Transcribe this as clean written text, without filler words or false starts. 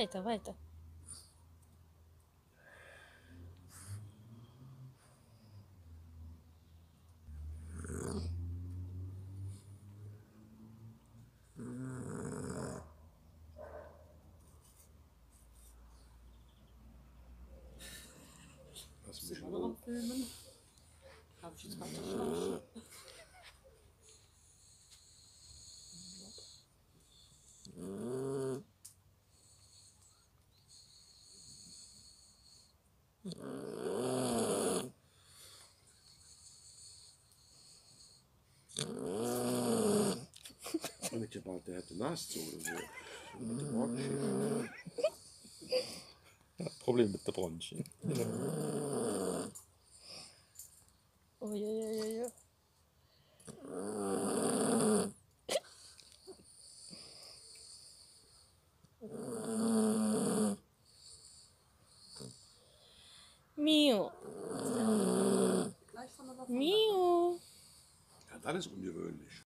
weiter, weiter. Was muss Mal drauf filmen. Habe ich jetzt weiter schlafen? And it's about to have the last sort of with the bronchi. Problem mit der Bronchien. Oh ja, ja, ja, ja. Mio. Mio. Ja, das ist ungewöhnlich.